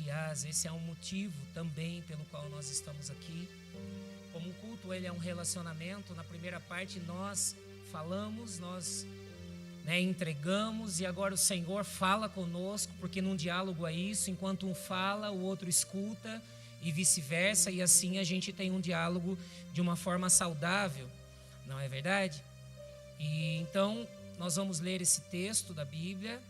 Aliás, esse é um motivo também pelo qual nós estamos aqui. Como o culto ele é um relacionamento, na primeira parte nós falamos, nós entregamos, e agora o Senhor fala conosco, porque num diálogo é isso, enquanto um fala, o outro escuta e vice-versa, e assim a gente tem um diálogo de uma forma saudável, não é verdade? E então nós vamos ler esse texto da Bíblia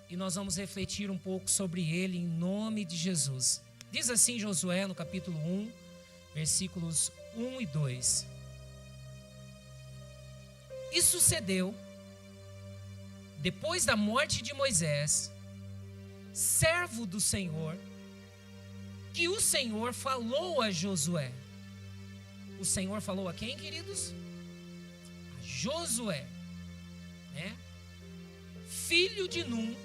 e nós vamos refletir um pouco sobre ele em nome de Jesus. Diz assim Josué no capítulo 1, versículos 1 e 2. E sucedeu, depois da morte de Moisés, servo do Senhor, que o Senhor falou a Josué. O Senhor falou a quem, queridos? A Josué, filho de Num,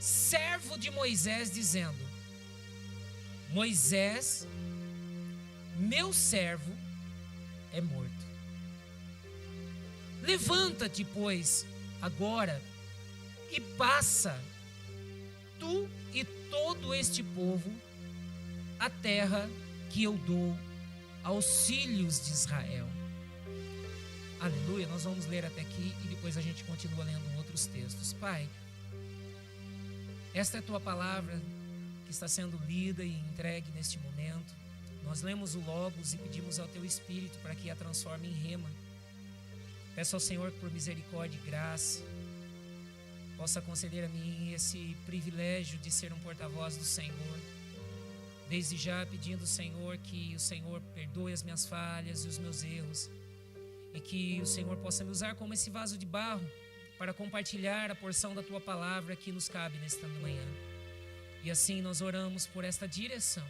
servo de Moisés, dizendo: Moisés, meu servo, é morto. Levanta-te, pois, agora, e passa, tu e todo este povo, a terra que eu dou aos filhos de Israel. Aleluia, nós vamos ler até aqui e depois a gente continua lendo outros textos. Pai, esta é a tua palavra que está sendo lida e entregue neste momento. Nós lemos o Logos e pedimos ao teu Espírito para que a transforme em rema. Peço ao Senhor que por misericórdia e graça possa conceder a mim esse privilégio de ser um porta-voz do Senhor. Desde já pedindo ao Senhor que o Senhor perdoe as minhas falhas e os meus erros, e que o Senhor possa me usar como esse vaso de barro para compartilhar a porção da tua palavra que nos cabe nesta manhã. E assim nós oramos por esta direção,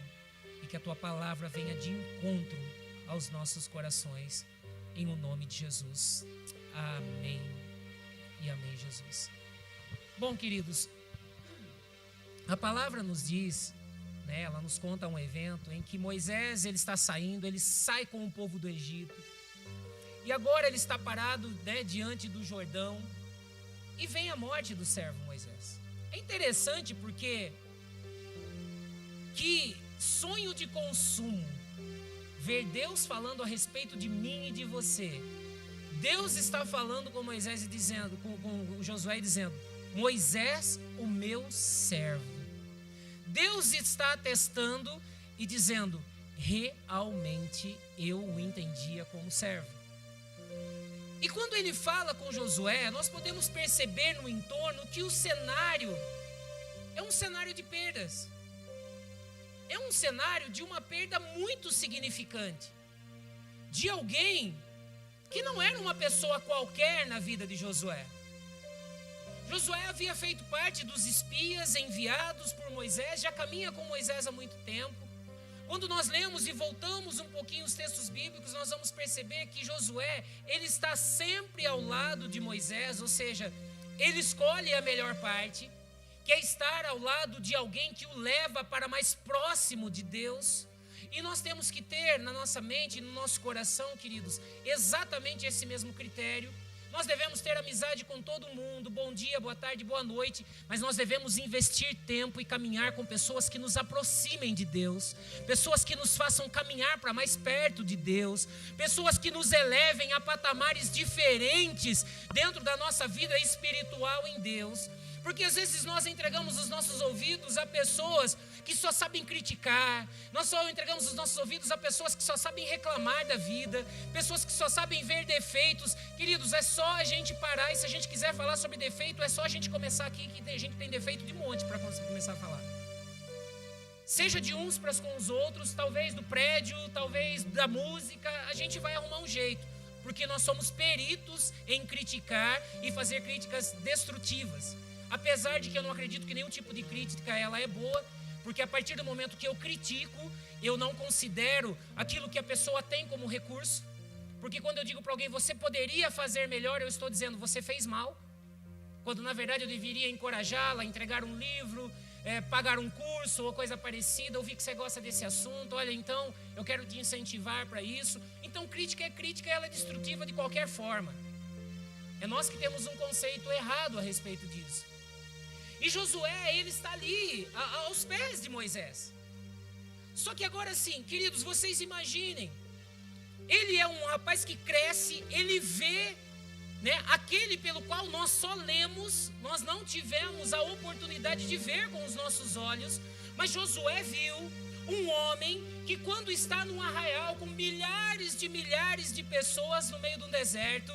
e que a tua palavra venha de encontro aos nossos corações, em o nome de Jesus. Amém e amém, Jesus. Bom, queridos, a palavra nos diz, ela nos conta um evento em que Moisés ele está saindo, ele sai com o povo do Egito, e agora ele está parado diante do Jordão, e vem a morte do servo Moisés. É interessante porque que sonho de consumo ver Deus falando a respeito de mim e de você. Deus está falando com Moisés e dizendo, com Josué dizendo: Moisés, o meu servo. Deus está atestando e dizendo: realmente eu o entendia como servo. E quando ele fala com Josué, nós podemos perceber no entorno que o cenário é um cenário de perdas. É um cenário de uma perda muito significante, de alguém que não era uma pessoa qualquer na vida de Josué. Josué havia feito parte dos espias enviados por Moisés, já caminha com Moisés há muito tempo. Quando nós lemos e voltamos um pouquinho os textos bíblicos, nós vamos perceber que Josué, ele está sempre ao lado de Moisés, ou seja, ele escolhe a melhor parte, que é estar ao lado de alguém que o leva para mais próximo de Deus. E nós temos que ter na nossa mente, no nosso coração, queridos, exatamente esse mesmo critério. Nós devemos ter amizade com todo mundo, bom dia, boa tarde, boa noite, mas nós devemos investir tempo e caminhar com pessoas que nos aproximem de Deus, pessoas que nos façam caminhar para mais perto de Deus, pessoas que nos elevem a patamares diferentes dentro da nossa vida espiritual em Deus. Porque às vezes nós entregamos os nossos ouvidos a pessoas que só sabem criticar, nós só entregamos os nossos ouvidos a pessoas que só sabem reclamar da vida, pessoas que só sabem ver defeitos. Queridos, é só a gente parar, e se a gente quiser falar sobre defeito, é só a gente começar aqui, que tem gente que tem defeito de monte para começar a falar. Seja de uns para com os outros, talvez do prédio, talvez da música, a gente vai arrumar um jeito. Porque nós somos peritos em criticar e fazer críticas destrutivas. Apesar de que eu não acredito que nenhum tipo de crítica ela é boa, porque a partir do momento que eu critico, eu não considero aquilo que a pessoa tem como recurso. Porque quando eu digo para alguém, você poderia fazer melhor, eu estou dizendo, você fez mal. Quando na verdade eu deveria encorajá-la, entregar um livro, pagar um curso ou coisa parecida. Eu vi que você gosta desse assunto, olha, então eu quero te incentivar para isso. Então crítica, ela é destrutiva de qualquer forma. É nós que temos um conceito errado a respeito disso. E Josué, ele está ali, aos pés de Moisés. Só que agora sim, queridos, vocês imaginem. Ele é um rapaz que cresce, ele vê, né, aquele pelo qual nós só lemos, nós não tivemos a oportunidade de ver com os nossos olhos. Mas Josué viu um homem que, quando está num arraial com milhares de pessoas no meio de um deserto,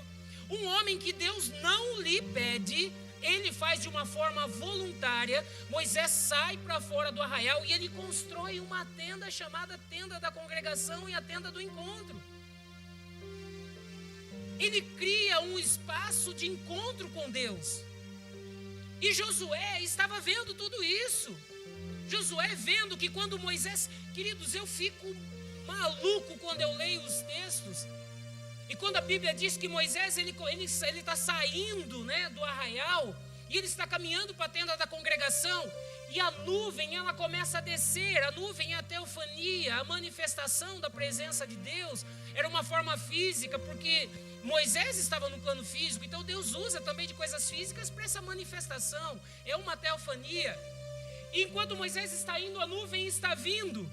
um homem que Deus não lhe pede, ele faz de uma forma voluntária. Moisés sai para fora do arraial e ele constrói uma tenda chamada tenda da congregação e a tenda do encontro. Ele cria um espaço de encontro com Deus. E Josué estava vendo tudo isso. Josué vendo que quando Moisés... Queridos, eu fico maluco quando eu leio os textos. E quando a Bíblia diz que Moisés ele está saindo, né, do arraial, e ele está caminhando para a tenda da congregação, e a nuvem ela começa a descer. A nuvem é a teofania, a manifestação da presença de Deus. Era uma forma física, porque Moisés estava no plano físico, então Deus usa também de coisas físicas para essa manifestação. É uma teofania. E enquanto Moisés está indo, a nuvem está vindo.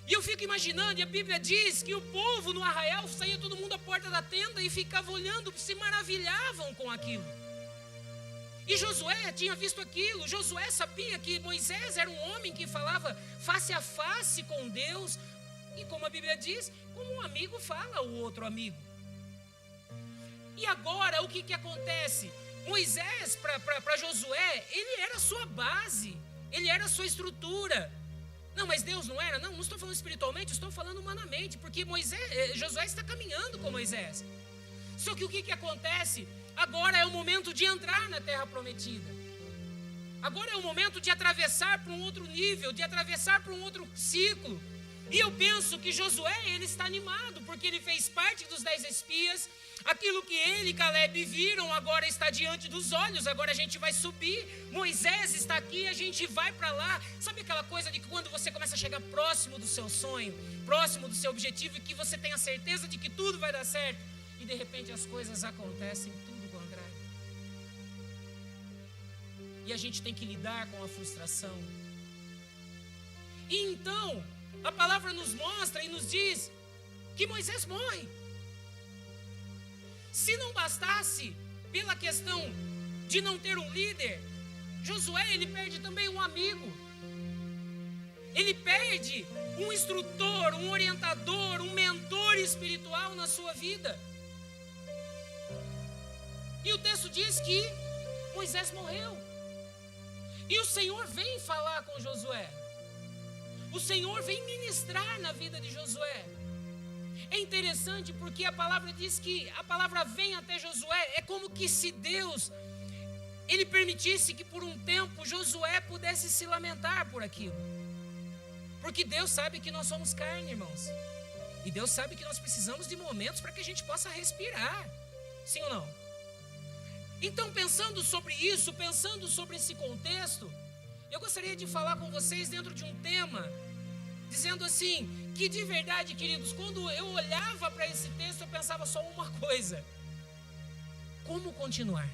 E eu fico imaginando, e a Bíblia diz que o povo no arraial saía todo mundo à porta da tenda e ficava olhando, se maravilhavam com aquilo. E Josué tinha visto aquilo. Josué sabia que Moisés era um homem que falava face a face com Deus. E como a Bíblia diz, como um amigo fala ao outro amigo. E agora o que acontece? Moisés para Josué, ele era a sua base, ele era a sua estrutura. Não, mas Deus não era? Não estou falando espiritualmente, estou falando humanamente, porque Josué está caminhando com Moisés. Só que o que acontece? Agora é o momento de entrar na terra prometida. Agora é o momento de atravessar para um outro nível, de atravessar para um outro ciclo. E eu penso que Josué, ele está animado, porque ele fez parte dos 10 espias. Aquilo que ele e Caleb viram agora está diante dos olhos. Agora a gente vai subir. Moisés está aqui, a gente vai para lá. Sabe aquela coisa de que quando você começa a chegar próximo do seu sonho, próximo do seu objetivo, e que você tem a certeza de que tudo vai dar certo, e de repente as coisas acontecem tudo contrário. E a gente tem que lidar com a frustração. E então a palavra nos mostra e nos diz que Moisés morre. Se não bastasse pela questão de não ter um líder, Josué, ele perde também um amigo. Ele perde um instrutor, um orientador, um mentor espiritual na sua vida. E o texto diz que Moisés morreu. E o Senhor vem falar com Josué. O Senhor vem ministrar na vida de Josué. É interessante porque a palavra diz que a palavra vem até Josué. É como que se Deus, ele permitisse que por um tempo Josué pudesse se lamentar por aquilo. Porque Deus sabe que nós somos carne, irmãos. E Deus sabe que nós precisamos de momentos para que a gente possa respirar. Sim ou não? Então, pensando sobre isso, pensando sobre esse contexto, eu gostaria de falar com vocês dentro de um tema, dizendo assim, que de verdade, queridos, quando eu olhava para esse texto, eu pensava só uma coisa: como continuar?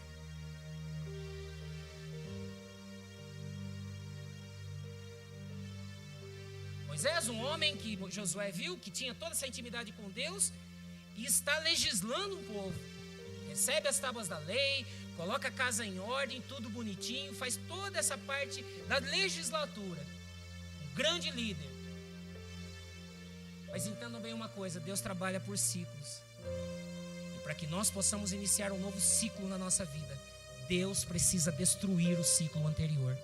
Moisés, um homem que Josué viu, que tinha toda essa intimidade com Deus, e está legislando um povo. Recebe as tábuas da lei, coloca a casa em ordem, tudo bonitinho, faz toda essa parte da legislatura. Um grande líder. Mas entendam bem uma coisa, Deus trabalha por ciclos. E para que nós possamos iniciar um novo ciclo na nossa vida, Deus precisa destruir o ciclo anterior.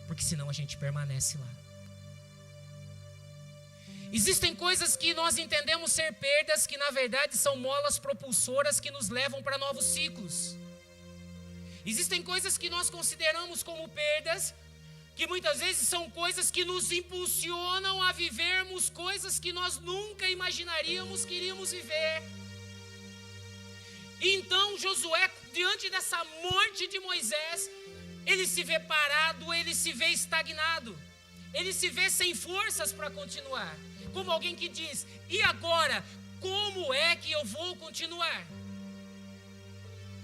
Porque senão a gente permanece lá. Existem coisas que nós entendemos ser perdas, que na verdade são molas propulsoras que nos levam para novos ciclos. Existem coisas que nós consideramos como perdas, que muitas vezes são coisas que nos impulsionam a vivermos coisas que nós nunca imaginaríamos que iríamos viver. E então Josué, diante dessa morte de Moisés, ele se vê parado, ele se vê estagnado, ele se vê sem forças para continuar. Como alguém que diz, e agora, como é que eu vou continuar?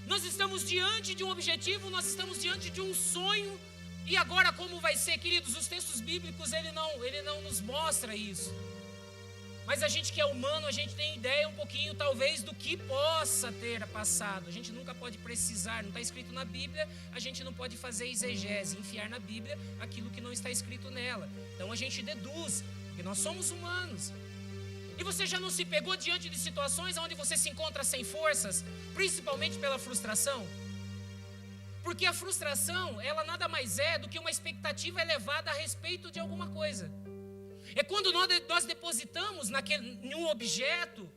Nós estamos diante de um objetivo, nós estamos diante de um sonho. E agora como vai ser, queridos? Os textos bíblicos, ele não nos mostra isso. Mas a gente que é humano, a gente tem ideia um pouquinho talvez do que possa ter passado. A gente nunca pode precisar, não está escrito na Bíblia, a gente não pode fazer exegese, enfiar na Bíblia aquilo que não está escrito nela. Então a gente deduz, porque nós somos humanos. E você já não se pegou diante de situações onde você se encontra sem forças, principalmente pela frustração? Porque a frustração, ela nada mais é do que uma expectativa elevada a respeito de alguma coisa. É quando nós depositamos em um objeto,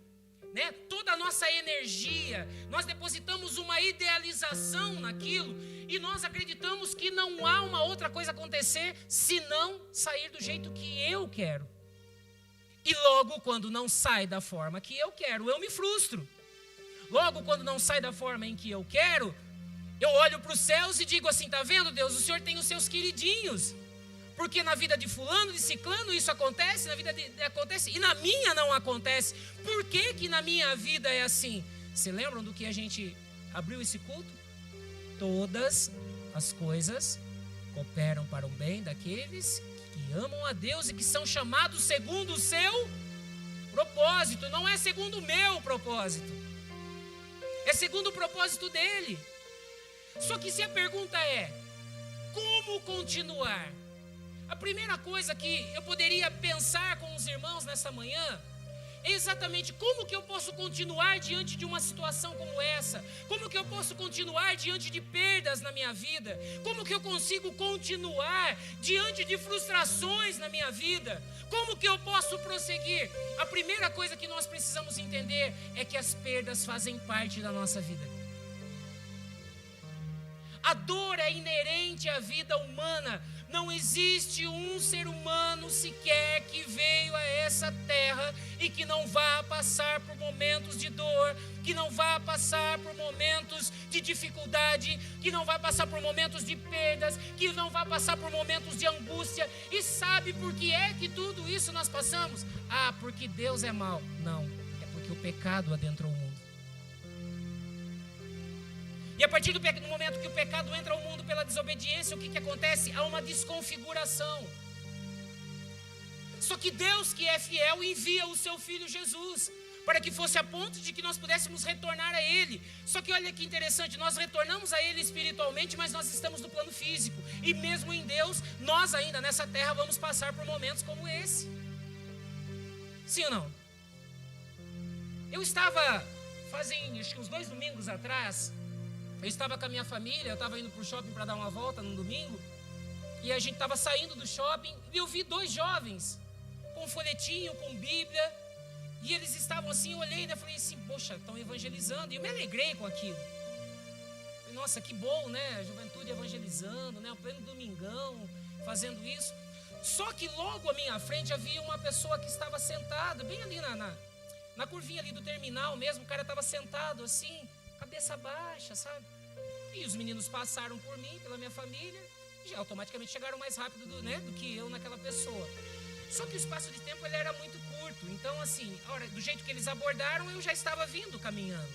né, toda a nossa energia, nós depositamos uma idealização naquilo e nós acreditamos que não há uma outra coisa acontecer se não sair do jeito que eu quero. E logo quando não sai da forma que eu quero, eu me frustro. Logo quando não sai da forma em que eu quero, eu olho para os céus e digo assim, tá vendo, Deus, o Senhor tem os seus queridinhos. Porque na vida de fulano, de ciclano, isso acontece, na vida acontece, e na minha não acontece. Por que que na minha vida é assim? Se lembram do que a gente abriu esse culto? Todas as coisas cooperam para o bem daqueles que amam a Deus e que são chamados segundo o seu propósito. Não é segundo o meu propósito, é segundo o propósito dele. Só que se a pergunta é, como continuar? A primeira coisa que eu poderia pensar com os irmãos nessa manhã é exatamente como que eu posso continuar diante de uma situação como essa? Como que eu posso continuar diante de perdas na minha vida? Como que eu consigo continuar diante de frustrações na minha vida? Como que eu posso prosseguir? A primeira coisa que nós precisamos entender é que as perdas fazem parte da nossa vida. A dor é inerente à vida humana. Não existe um ser humano sequer que veio a essa terra e que não vá passar por momentos de dor, que não vá passar por momentos de dificuldade, que não vai passar por momentos de perdas, que não vai passar por momentos de angústia. E sabe por que é que tudo isso nós passamos? Ah, porque Deus é mau. Não, é porque o pecado adentrou o mundo. E a partir do momento que o pecado entra ao mundo pela desobediência, o que acontece? Há uma desconfiguração. Só que Deus, que é fiel, envia o seu Filho Jesus, para que fosse a ponto de que nós pudéssemos retornar a Ele. Só que olha que interessante, nós retornamos a Ele espiritualmente, mas nós estamos no plano físico. E mesmo em Deus, nós ainda nessa terra vamos passar por momentos como esse. Sim ou não? Eu estava, fazem acho que uns 2 domingos atrás, eu estava com a minha família, eu estava indo para o shopping para dar uma volta num domingo, e a gente estava saindo do shopping, e eu vi 2 jovens, com um folhetinho, com Bíblia, e eles estavam assim, eu olhei, né, eu falei assim, poxa, estão evangelizando, e eu me alegrei com aquilo. Falei, nossa, que bom, né, a juventude evangelizando, né, o pleno domingão, fazendo isso. Só que logo à minha frente havia uma pessoa que estava sentada, bem ali na curvinha ali do terminal mesmo, o cara estava sentado assim, cabeça baixa, sabe? E os meninos passaram por mim, pela minha família, e já automaticamente chegaram mais rápido do que eu naquela pessoa. Só que o espaço de tempo ele era muito curto, então assim, do jeito que eles abordaram, eu já estava vindo caminhando.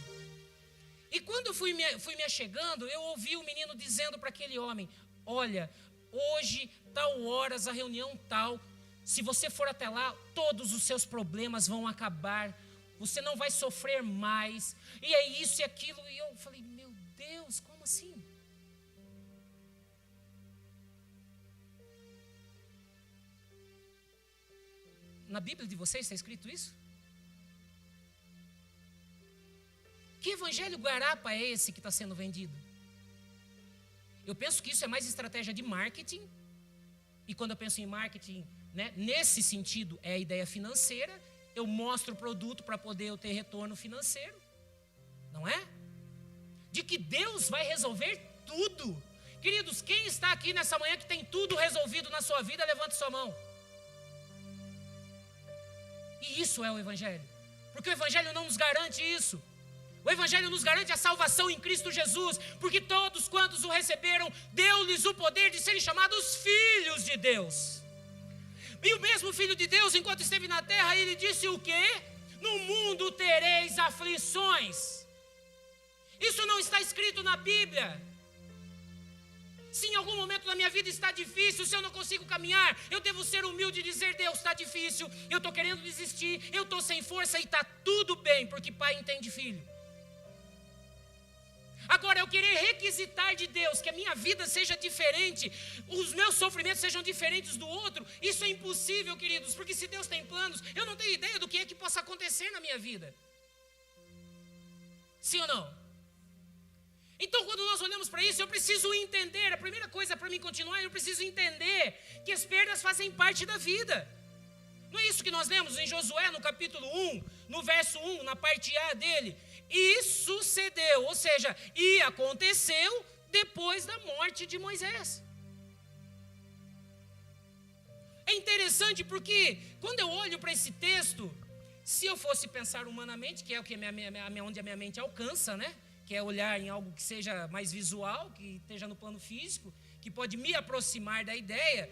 E quando eu fui me achegando, eu ouvi o menino dizendo para aquele homem, olha, hoje, tal horas, a reunião tal, se você for até lá, todos os seus problemas vão acabar, você não vai sofrer mais, e é isso e aquilo. E eu falei, meu Deus, como assim? Na Bíblia de vocês está escrito isso? Que evangelho guarapa é esse que está sendo vendido? Eu penso que isso é mais estratégia de marketing, e quando eu penso em marketing, né, nesse sentido, é a ideia financeira. Eu mostro o produto para poder eu ter retorno financeiro, não é? De que Deus vai resolver tudo. Queridos, quem está aqui nessa manhã que tem tudo resolvido na sua vida, levante sua mão. E isso é o Evangelho, porque o Evangelho não nos garante isso. O Evangelho nos garante a salvação em Cristo Jesus, porque todos quantos o receberam, deu-lhes o poder de serem chamados filhos de Deus. E o mesmo Filho de Deus, enquanto esteve na terra, ele disse o quê? No mundo tereis aflições. Isso não está escrito na Bíblia. Se em algum momento da minha vida está difícil, se eu não consigo caminhar, eu devo ser humilde e dizer: Deus, está difícil, eu estou querendo desistir, eu estou sem força e está tudo bem, porque pai entende filho. Agora, eu querer requisitar de Deus que a minha vida seja diferente, os meus sofrimentos sejam diferentes do outro, isso é impossível, queridos, porque se Deus tem planos, eu não tenho ideia do que é que possa acontecer na minha vida. Sim ou não? Então, quando nós olhamos para isso, eu preciso entender, a primeira coisa para mim continuar, eu preciso entender que as perdas fazem parte da vida. Não é isso que nós lemos em Josué, no capítulo 1, no verso 1, na parte A dele? E sucedeu, ou seja, e aconteceu depois da morte de Moisés. É interessante porque, quando eu olho para esse texto, se eu fosse pensar humanamente, que é o que onde a minha mente alcança, né? Que é olhar em algo que seja mais visual, que esteja no plano físico, que pode me aproximar da ideia.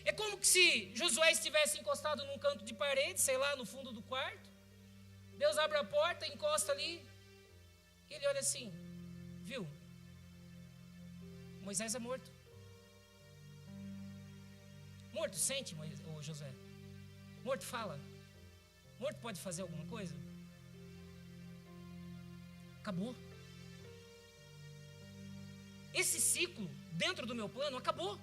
É como que se Josué estivesse encostado num canto de parede, sei lá, no fundo do quarto. Deus abre a porta, encosta ali, e ele olha assim, viu? Moisés é morto. Morto sente, Josué. Morto fala. Morto pode fazer alguma coisa? Acabou. Esse ciclo, dentro do meu plano, acabou.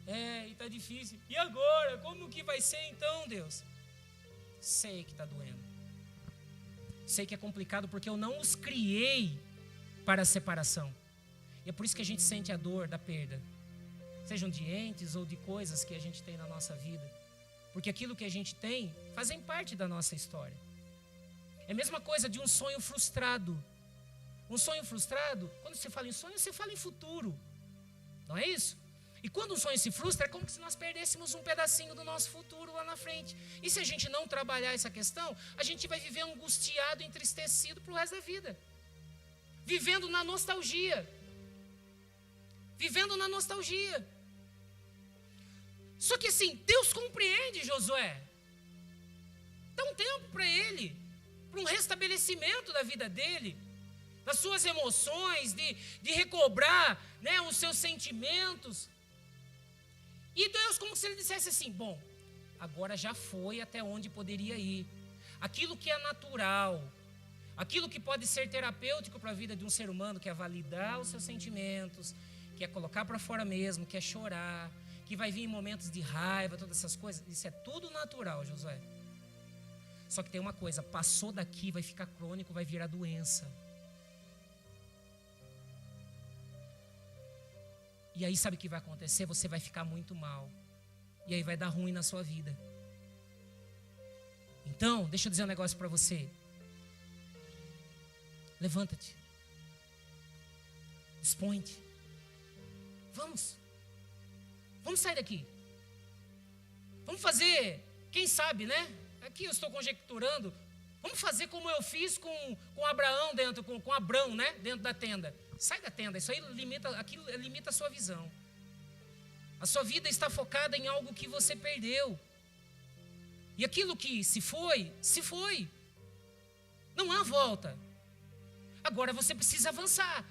E está difícil. E agora? Como que vai ser então, Deus? Sei que está doendo. Sei que é complicado porque eu não os criei para a separação. E é por isso que a gente sente a dor da perda. Sejam de entes ou de coisas que a gente tem na nossa vida. Porque aquilo que a gente tem fazem parte da nossa história. É a mesma coisa de um sonho frustrado. Um sonho frustrado, quando você fala em sonho, você fala em futuro. Não é isso? E quando um sonho se frustra, é como se nós perdêssemos um pedacinho do nosso futuro lá na frente. E se a gente não trabalhar essa questão, a gente vai viver angustiado, entristecido para o resto da vida. Vivendo na nostalgia. Vivendo na nostalgia. Só que assim, Deus compreende Josué. Dá um tempo para ele, para um restabelecimento da vida dele, das suas emoções, de recobrar, né, os seus sentimentos. E Deus, como se ele dissesse assim: bom, agora já foi até onde poderia ir. Aquilo que é natural, aquilo que pode ser terapêutico para a vida de um ser humano, que é validar os seus sentimentos, que é colocar para fora mesmo, que é chorar, que vai vir em momentos de raiva, todas essas coisas, isso é tudo natural, Josué. Só que tem uma coisa, passou daqui, vai ficar crônico, vai virar doença. E aí sabe o que vai acontecer? Você vai ficar muito mal. E aí vai dar ruim na sua vida. Então, deixa eu dizer um negócio para você. Levanta-te. Dispõe-te. Vamos sair daqui. Vamos fazer, quem sabe, né? Aqui eu estou conjecturando. Vamos fazer como eu fiz com Abraão dentro, com Abrão, né? Dentro da tenda. Sai da tenda, isso aí limita a sua visão. A sua vida está focada em algo que você perdeu. E aquilo que se foi, se foi. Não há volta. Agora você precisa avançar.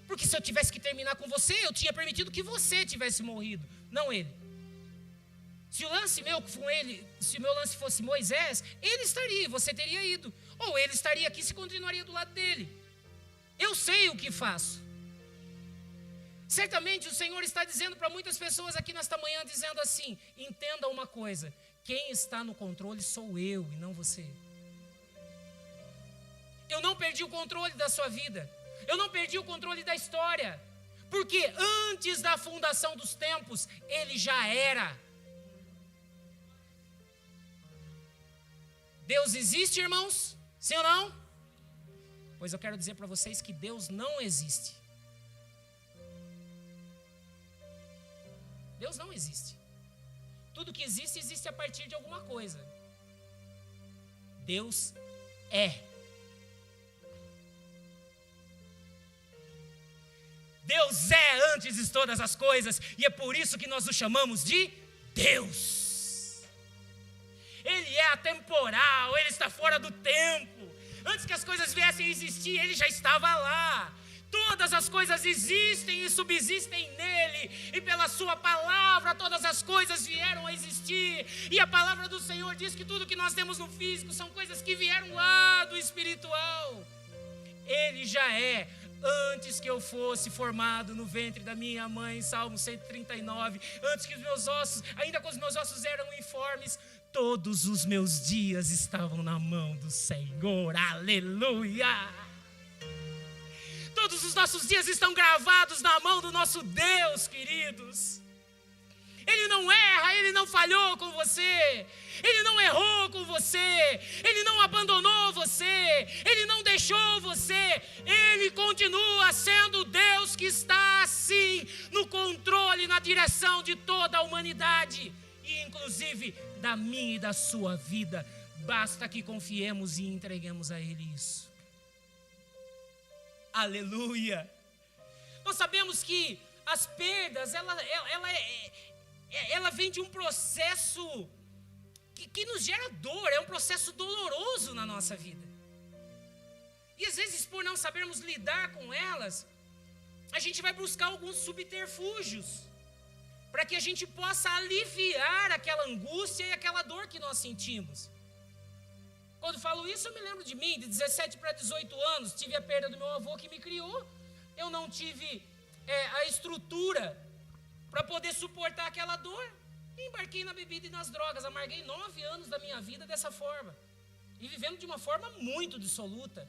Porque se eu tivesse que terminar com você, eu tinha permitido que você tivesse morrido, não ele. Se o lance meu com ele, se o meu lance fosse Moisés, ele estaria, você teria ido. Ou ele estaria aqui, se continuaria do lado dele. Eu sei o que faço. Certamente o Senhor está dizendo para muitas pessoas aqui nesta manhã, dizendo assim: entenda uma coisa, quem está no controle sou eu e não você. Eu não perdi o controle da sua vida. Eu não perdi o controle da história. Porque antes da fundação dos tempos, ele já era. Deus existe, irmãos? Sim ou não? Pois eu quero dizer para vocês que Deus não existe. Deus não existe. Tudo que existe, existe a partir de alguma coisa. Deus é. Deus é antes de todas as coisas, e é por isso que nós o chamamos de Deus. Ele é atemporal, ele está fora do tempo. Antes que as coisas viessem a existir, ele já estava lá. Todas as coisas existem e subsistem nele, e pela sua palavra todas as coisas vieram a existir. E a palavra do Senhor diz que tudo que nós temos no físico são coisas que vieram lá do espiritual. Ele já é, antes que eu fosse formado no ventre da minha mãe, Salmo 139, antes que os meus ossos, ainda quando os meus ossos eram informes, todos os meus dias estavam na mão do Senhor, aleluia! Todos os nossos dias estão gravados na mão do nosso Deus, queridos. Ele não erra, Ele não falhou com você, Ele não errou com você, Ele não abandonou você, Ele não deixou você, Ele continua sendo Deus que está assim, no controle, na direção de toda a humanidade, e inclusive da minha e da sua vida. Basta que confiemos e entreguemos a Ele isso. Aleluia! Nós sabemos que as perdas, ela vem de um processo que nos gera dor, é um processo doloroso na nossa vida. E às vezes, por não sabermos lidar com elas, a gente vai buscar alguns subterfúgios para que a gente possa aliviar aquela angústia e aquela dor que nós sentimos. Quando falo isso, eu me lembro de mim, de 17 para 18 anos, tive a perda do meu avô que me criou. Eu não tive a estrutura para poder suportar aquela dor. E embarquei na bebida e nas drogas. Amarguei 9 anos da minha vida dessa forma. E vivendo de uma forma muito dissoluta.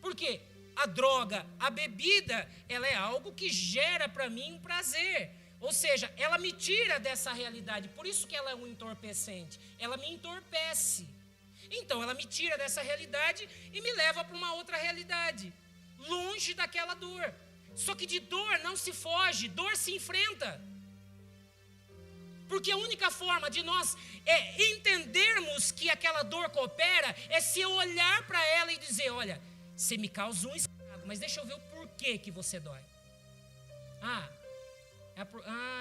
Por quê? A droga, a bebida, ela é algo que gera para mim um prazer. Ou seja, ela me tira dessa realidade. Por isso que ela é um entorpecente. Ela me entorpece. Então, ela me tira dessa realidade e me leva para uma outra realidade, longe daquela dor. Só que de dor não se foge, dor se enfrenta. Porque a única forma de nós entendermos que aquela dor coopera é se eu olhar para ela e dizer, olha, você me causa um estrago, mas deixa eu ver o porquê que você dói.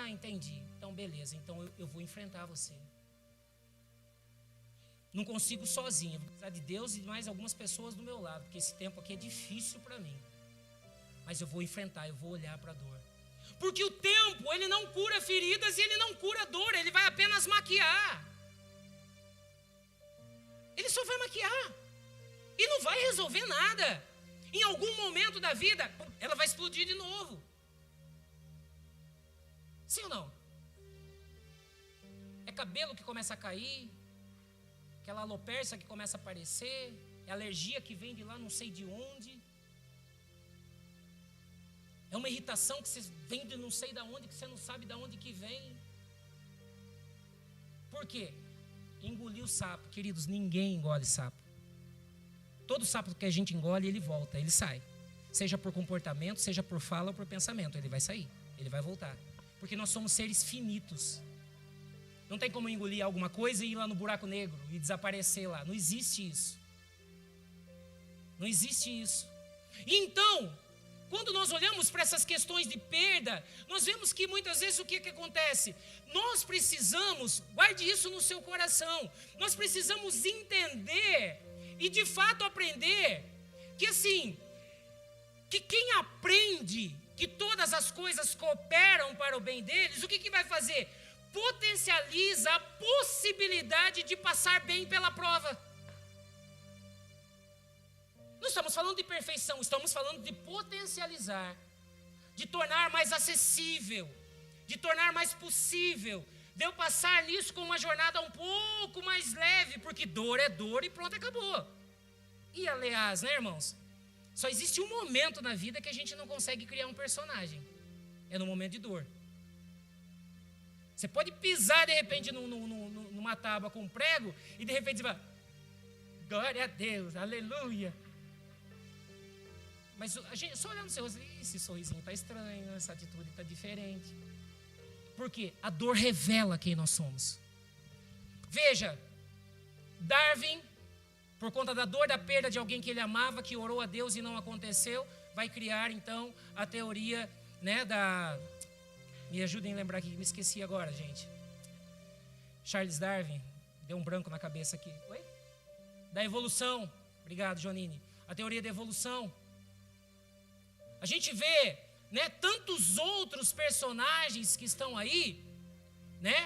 Entendi. Então, beleza, então eu vou enfrentar você. Não consigo sozinho, vou precisar de Deus e mais algumas pessoas do meu lado, porque esse tempo aqui é difícil para mim. Mas eu vou enfrentar, eu vou olhar para a dor. Porque o tempo, ele não cura feridas e ele não cura dor, ele vai apenas maquiar. Ele só vai maquiar. E não vai resolver nada. Em algum momento da vida, ela vai explodir de novo. Sim ou não? É cabelo que começa a cair. Aquela alopécia que começa a aparecer, é alergia que vem de lá não sei de onde. É uma irritação que você vem de não sei de onde, que você não sabe de onde que vem. Por quê? Engoliu o sapo. Queridos, ninguém engole sapo. Todo sapo que a gente engole, ele volta, ele sai. Seja por comportamento, seja por fala ou por pensamento, ele vai sair, ele vai voltar. Porque nós somos seres finitos. Não tem como engolir alguma coisa e ir lá no buraco negro e desaparecer lá. Não existe isso. Não existe isso. E então, quando nós olhamos para essas questões de perda, nós vemos que muitas vezes o que acontece? Nós precisamos, guarde isso no seu coração, nós precisamos entender e de fato aprender que assim, que quem aprende que todas as coisas cooperam para o bem deles, o que vai fazer? Potencializa a possibilidade de passar bem pela prova. Não estamos falando de perfeição, estamos falando de potencializar, de tornar mais acessível, de tornar mais possível, de eu passar nisso com uma jornada um pouco mais leve, porque dor é dor e pronto, acabou. E aliás, né, irmãos? Só existe um momento na vida que a gente não consegue criar um personagem, é no momento de dor. Você pode pisar de repente numa tábua com um prego e de repente você vai, glória a Deus, aleluia. Mas a gente, só olhando no seu rosto, esse sorrisinho está estranho, essa atitude está diferente. Por quê? A dor revela quem nós somos. Veja, Darwin, por conta da dor da perda de alguém que ele amava, que orou a Deus e não aconteceu, vai criar então a teoria, né, da... Me ajudem a lembrar aqui, me esqueci agora, gente. Charles Darwin, deu um branco na cabeça aqui. Oi? Da evolução. Obrigado, Jonine. A teoria da evolução. A gente vê, né, tantos outros personagens que estão aí, né,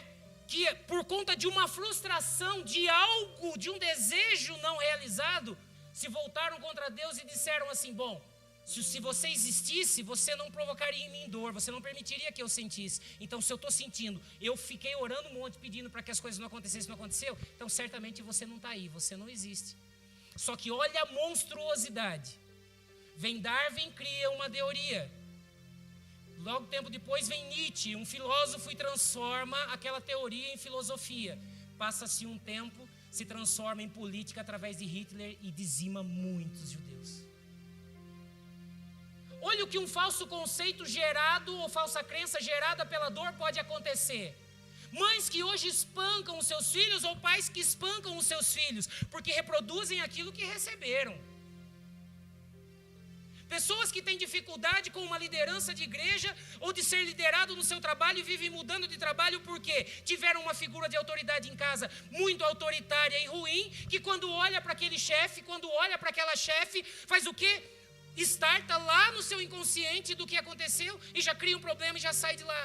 que por conta de uma frustração, de algo, de um desejo não realizado, se voltaram contra Deus e disseram assim: bom, se você existisse, você não provocaria em mim dor, você não permitiria que eu sentisse. Então, se eu estou sentindo, eu fiquei orando um monte, pedindo para que as coisas não acontecessem, não aconteceu, então certamente você não está aí, você não existe. Só que olha a monstruosidade. Vem Darwin, cria uma teoria. Logo tempo depois vem Nietzsche, um filósofo, e transforma aquela teoria em filosofia. Passa-se um tempo, se transforma em política através de Hitler e dizima muitos judeus. Olha o que um falso conceito gerado, ou falsa crença gerada pela dor pode acontecer. Mães que hoje espancam os seus filhos, ou pais que espancam os seus filhos, porque reproduzem aquilo que receberam. Pessoas que têm dificuldade com uma liderança de igreja, ou de ser liderado no seu trabalho e vivem mudando de trabalho porque tiveram uma figura de autoridade em casa muito autoritária e ruim, que quando olha para aquele chefe, quando olha para aquela chefe, faz o quê? Starta lá no seu inconsciente do que aconteceu e já cria um problema e já sai de lá.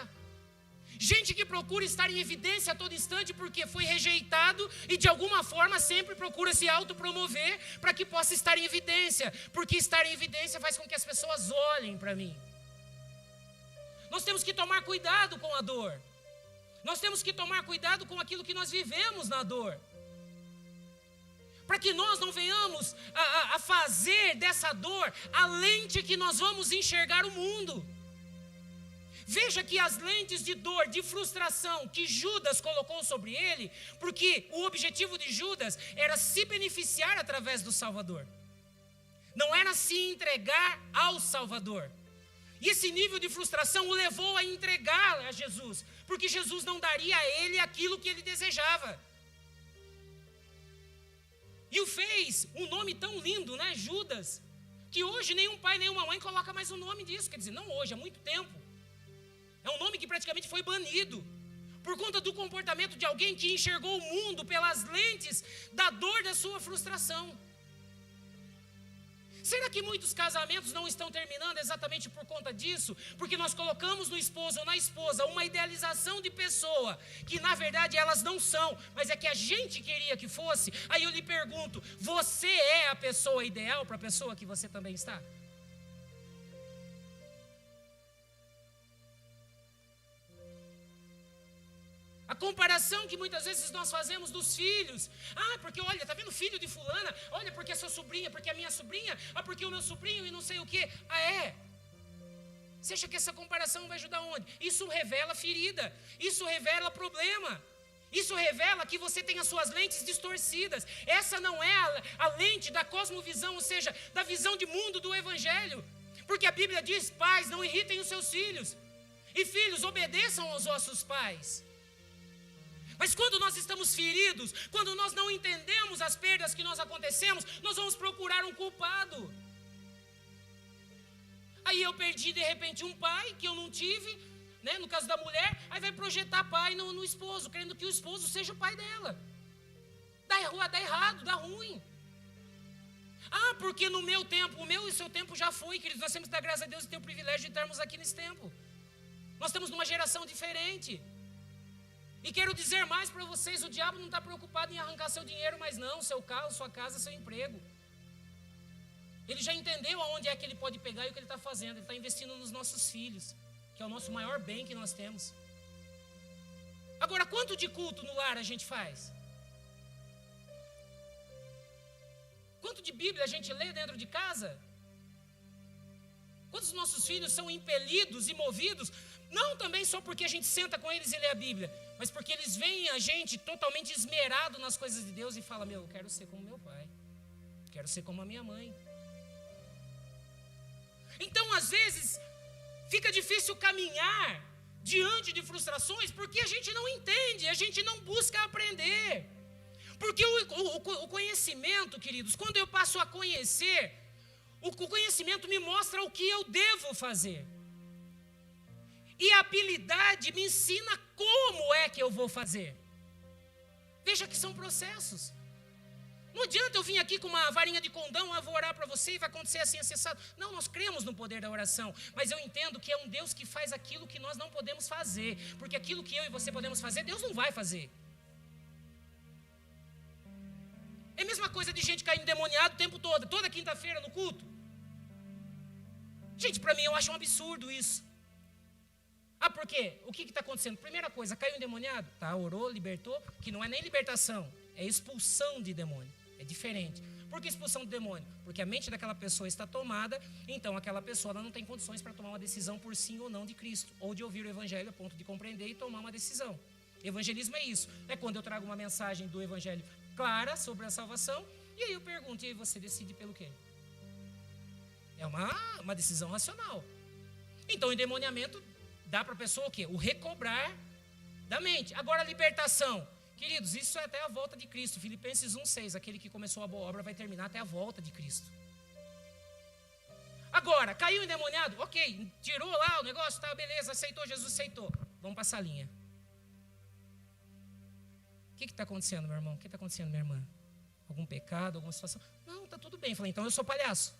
Gente que procura estar em evidência a todo instante porque foi rejeitado e de alguma forma sempre procura se autopromover para que possa estar em evidência, porque estar em evidência faz com que as pessoas olhem para mim. Nós temos que tomar cuidado com a dor. Nós temos que tomar cuidado com aquilo que nós vivemos na dor, para que nós não venhamos a fazer dessa dor a lente que nós vamos enxergar o mundo. Veja que as lentes de dor, de frustração que Judas colocou sobre ele, porque o objetivo de Judas era se beneficiar através do Salvador. Não era se entregar ao Salvador. E esse nível de frustração o levou a entregar a Jesus, porque Jesus não daria a ele aquilo que ele desejava. E o fez um nome tão lindo, né, Judas, que hoje nenhum pai, nenhuma mãe coloca mais o nome disso. Quer dizer, não hoje, há muito tempo. É um nome que praticamente foi banido, por conta do comportamento de alguém que enxergou o mundo pelas lentes da dor da sua frustração. Será que muitos casamentos não estão terminando exatamente por conta disso? Porque nós colocamos no esposo ou na esposa uma idealização de pessoa, que na verdade elas não são, mas é que a gente queria que fosse. Aí eu lhe pergunto, você é a pessoa ideal para a pessoa que você também está? A comparação que muitas vezes nós fazemos dos filhos. Ah, porque olha, tá vendo o filho de fulana? Olha, porque a sua sobrinha, porque a minha sobrinha. Ah, porque o meu sobrinho e não sei o quê. Ah, é? Você acha que essa comparação vai ajudar onde? Isso revela ferida. Isso revela problema. Isso revela que você tem as suas lentes distorcidas. Essa não é a lente da cosmovisão, ou seja, da visão de mundo do Evangelho. Porque a Bíblia diz, pais, não irritem os seus filhos. E filhos, obedeçam aos vossos pais. Mas quando nós estamos feridos, quando nós não entendemos as perdas que nós acontecemos, nós vamos procurar um culpado. Aí eu perdi de repente um pai que eu não tive, né, no caso da mulher, aí vai projetar pai no esposo, querendo que o esposo seja o pai dela. Dá errado, dá ruim. Ah, porque no meu tempo, o meu e o seu tempo já foi, queridos, nós temos que dar graças a Deus e ter o privilégio de estarmos aqui nesse tempo. Nós estamos numa geração diferente. E quero dizer mais para vocês, o diabo não está preocupado em arrancar seu dinheiro, mas não, seu carro, sua casa, seu emprego. Ele já entendeu aonde é que ele pode pegar e o que ele está fazendo. Ele está investindo nos nossos filhos, que é o nosso maior bem que nós temos. Agora, quanto de culto no lar a gente faz? Quanto de Bíblia a gente lê dentro de casa? Quantos dos nossos filhos são impelidos e movidos, não também só porque a gente senta com eles e lê a Bíblia, mas porque eles veem a gente totalmente esmerado nas coisas de Deus e falam, meu, eu quero ser como meu pai, quero ser como a minha mãe. Então, às vezes, fica difícil caminhar diante de frustrações porque a gente não entende, a gente não busca aprender. Porque o conhecimento, queridos, quando eu passo a conhecer, o conhecimento me mostra o que eu devo fazer. E a habilidade me ensina como é que eu vou fazer. Veja que são processos. Não adianta eu vir aqui com uma varinha de condão, eu vou orar para você e vai acontecer assim, acessado. Não, nós cremos no poder da oração, mas eu entendo que é um Deus que faz aquilo que nós não podemos fazer, porque aquilo que eu e você podemos fazer, Deus não vai fazer. É a mesma coisa de gente cair endemoniado o tempo todo, toda quinta-feira no culto. Gente, para mim eu acho um absurdo isso. Ah, por quê? O que está acontecendo? Primeira coisa, caiu endemoniado? Tá, orou, libertou, que não é nem libertação, é expulsão de demônio. É diferente. Por que expulsão de demônio? Porque a mente daquela pessoa está tomada, então aquela pessoa ela não tem condições para tomar uma decisão por sim ou não de Cristo, ou de ouvir o Evangelho a ponto de compreender e tomar uma decisão. Evangelismo é isso. É quando eu trago uma mensagem do Evangelho clara sobre a salvação, e aí eu pergunto, e aí você decide pelo quê? É uma decisão racional. Então o endemoniamento dá para a pessoa o quê? O recobrar da mente. Agora a libertação. Queridos, isso é até a volta de Cristo. Filipenses 1,6, aquele que começou a boa obra vai terminar até a volta de Cristo. Agora, caiu endemoniado? Ok, tirou lá o negócio, tá, beleza, aceitou, Jesus aceitou. Vamos para a salinha. O que está acontecendo, meu irmão? O que está acontecendo, minha irmã? Algum pecado, alguma situação? Não, está tudo bem. Falei, então eu sou palhaço.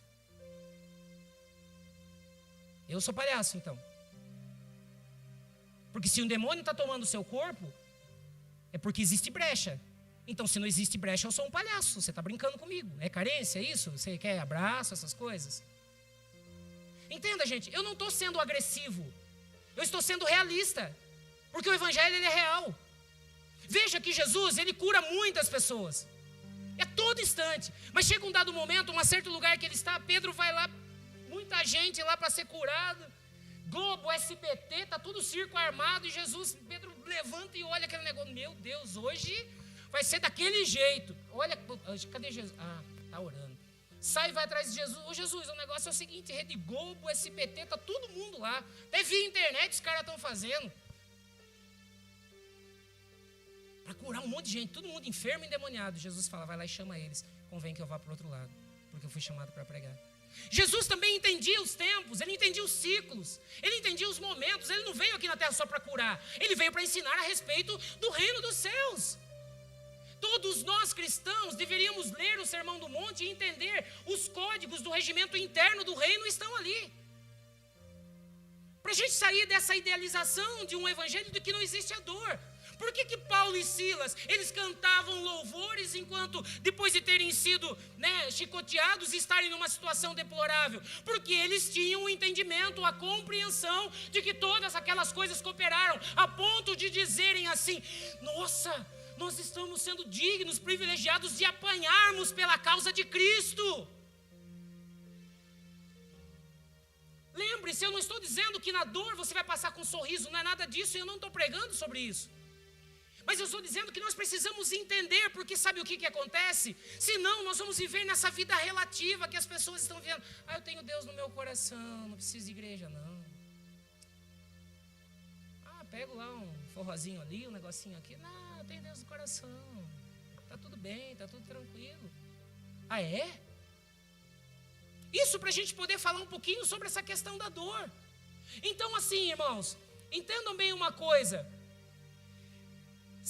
Eu sou palhaço, então. Porque se um demônio está tomando o seu corpo, é porque existe brecha. Então, se não existe brecha, eu sou um palhaço. Você está brincando comigo. É carência, é isso? Você quer abraço, essas coisas? Entenda, gente, eu não estou sendo agressivo. Eu estou sendo realista. Porque o Evangelho ele é real. Veja que Jesus, ele cura muitas pessoas. É todo instante. Mas chega um dado momento, um certo lugar que ele está, Pedro vai lá, muita gente lá para ser curado. Globo, SBT, está tudo circo armado e Jesus, Pedro levanta e olha aquele negócio. Meu Deus, hoje vai ser daquele jeito. Olha, cadê Jesus? Ah, está orando. Sai e vai atrás de Jesus. Ô Jesus, o negócio é o seguinte, Rede Globo, SBT, está todo mundo lá. Até via internet os caras estão fazendo. Para curar um monte de gente, todo mundo enfermo e endemoniado. Jesus fala, vai lá e chama eles. Convém que eu vá para o outro lado, porque eu fui chamado para pregar. Jesus também entendia os tempos, ele entendia os ciclos, ele entendia os momentos, ele não veio aqui na terra só para curar, ele veio para ensinar a respeito do reino dos céus. Todos nós cristãos deveríamos ler o Sermão do Monte e entender os códigos do regimento interno do reino estão ali. Para a gente sair dessa idealização de um evangelho de que não existe a dor. Por que Paulo e Silas, eles cantavam louvores enquanto, depois de terem sido chicoteados e estarem numa situação deplorável? Porque eles tinham o entendimento, a compreensão de que todas aquelas coisas cooperaram, a ponto de dizerem assim, nossa, nós estamos sendo dignos, privilegiados de apanharmos pela causa de Cristo. Lembre-se, eu não estou dizendo que na dor você vai passar com um sorriso, não é nada disso, e eu não estou pregando sobre isso. Mas eu estou dizendo que nós precisamos entender, porque sabe o que acontece? Senão nós vamos viver nessa vida relativa que as pessoas estão vendo. Ah, eu tenho Deus no meu coração, não preciso de igreja não. Ah, pego lá um forrozinho ali, um negocinho aqui. Não, eu tenho Deus no coração. Tá tudo bem, tá tudo tranquilo. Ah, é? Isso para a gente poder falar um pouquinho sobre essa questão da dor. Então assim, irmãos, entendam bem uma coisa.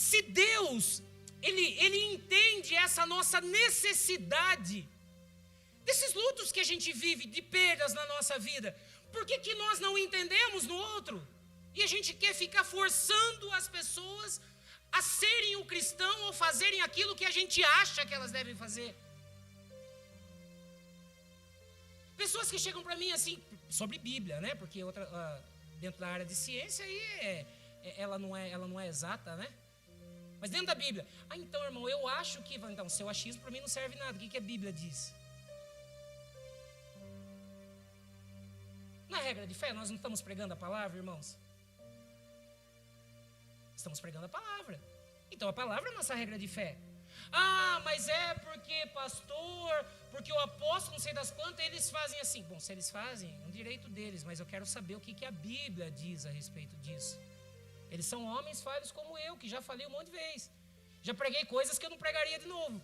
Se Deus, Ele entende essa nossa necessidade, desses lutos que a gente vive, de perdas na nossa vida, por que nós não entendemos no outro? E a gente quer ficar forçando as pessoas a serem o cristão ou fazerem aquilo que a gente acha que elas devem fazer. Pessoas que chegam para mim assim, sobre Bíblia, né? Porque dentro da área de ciência aí ela não é exata, né? Mas dentro da Bíblia, então irmão, eu acho que, então seu achismo para mim não serve nada, o que a Bíblia diz? Na regra de fé, nós não estamos pregando a palavra, irmãos? Estamos pregando a palavra, então a palavra é a nossa regra de fé. Ah, mas é porque pastor, porque o apóstolo, não sei das quantas, eles fazem assim. Bom, se eles fazem, é um direito deles, mas eu quero saber o que a Bíblia diz a respeito disso. Eles são homens falhos como eu, que já falei um monte de vezes. Já preguei coisas que eu não pregaria de novo.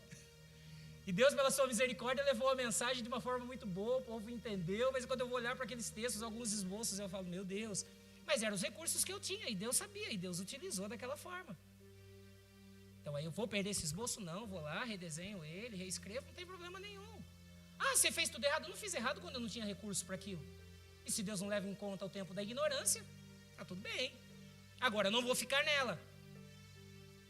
E Deus, pela sua misericórdia, levou a mensagem de uma forma muito boa, o povo entendeu, mas quando eu vou olhar para aqueles textos, alguns esboços, eu falo, meu Deus. Mas eram os recursos que eu tinha, e Deus sabia, e Deus utilizou daquela forma. Então aí eu vou perder esse esboço? Não, vou lá, redesenho ele, reescrevo, não tem problema nenhum. Ah, você fez tudo errado? Eu não fiz errado quando eu não tinha recurso para aquilo. E se Deus não leva em conta o tempo da ignorância, tá tudo bem. Agora, eu não vou ficar nela.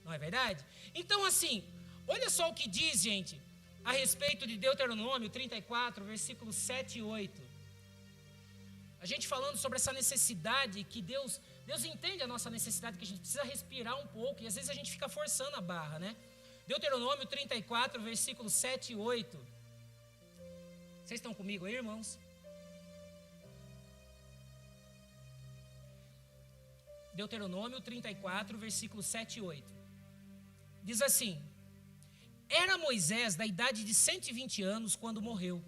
Não é verdade? Então assim, olha só o que diz, gente, a respeito de Deuteronômio 34, versículos 7 e 8. A gente falando sobre essa necessidade que Deus entende a nossa necessidade, que a gente precisa respirar um pouco, e às vezes a gente fica forçando a barra, né? Deuteronômio 34, versículos 7 e 8. Vocês estão comigo aí, irmãos? Deuteronômio 34, versículos 7 e 8. Diz assim: era Moisés da idade de 120 anos quando morreu.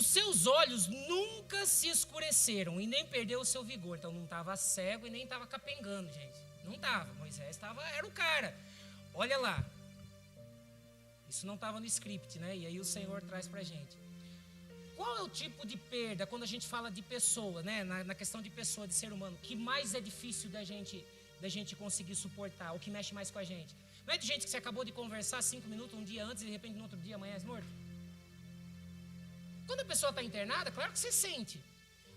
Os seus olhos nunca se escureceram e nem perdeu o seu vigor. Então não estava cego e nem estava capengando, gente. Não estava. Moisés era o cara. Olha lá. Isso não estava no script, né? E aí o Senhor traz para a gente. Qual é o tipo de perda, quando a gente fala de pessoa, né? Na questão de pessoa, de ser humano, que mais é difícil da gente conseguir suportar, o que mexe mais com a gente? Não é de gente que você acabou de conversar 5 minutos, um dia antes, e de repente no outro dia amanhã é morto? Quando a pessoa está internada, claro que você sente.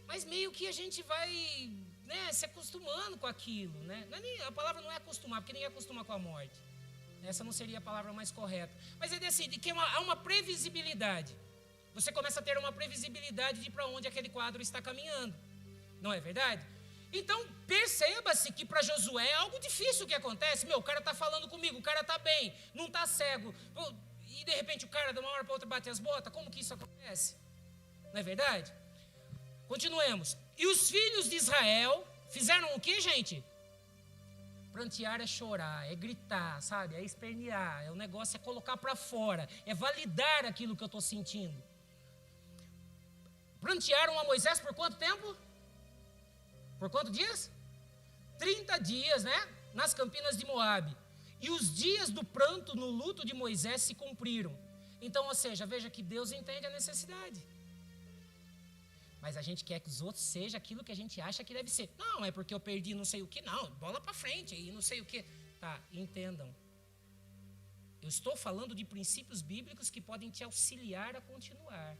Mas meio que a gente vai, né, se acostumando com aquilo, né? A palavra não é acostumar, porque ninguém acostuma com a morte. Essa não seria a palavra mais correta. Mas é assim, de que há uma previsibilidade. Você começa a ter uma previsibilidade de para onde aquele quadro está caminhando. Não é verdade? Então, perceba-se que para Josué é algo difícil o que acontece. O cara está falando comigo, o cara está bem, não está cego. E de repente o cara de uma hora para outra bate as botas. Como que isso acontece? Não é verdade? Continuemos. E os filhos de Israel fizeram o que, gente? Prantear é chorar, é gritar, sabe? É espernear. O negócio é colocar para fora. É validar aquilo que eu estou sentindo. Prantearam a Moisés por quanto tempo? Por quantos dias? 30 dias, né? Nas campinas de Moabe. E os dias do pranto no luto de Moisés se cumpriram. Então, ou seja, veja que Deus entende a necessidade. Mas a gente quer que os outros sejam aquilo que a gente acha que deve ser. Não, é porque eu perdi não sei o que. Não, bola para frente aí, não sei o que. Tá, entendam. Eu estou falando de princípios bíblicos que podem te auxiliar a continuar.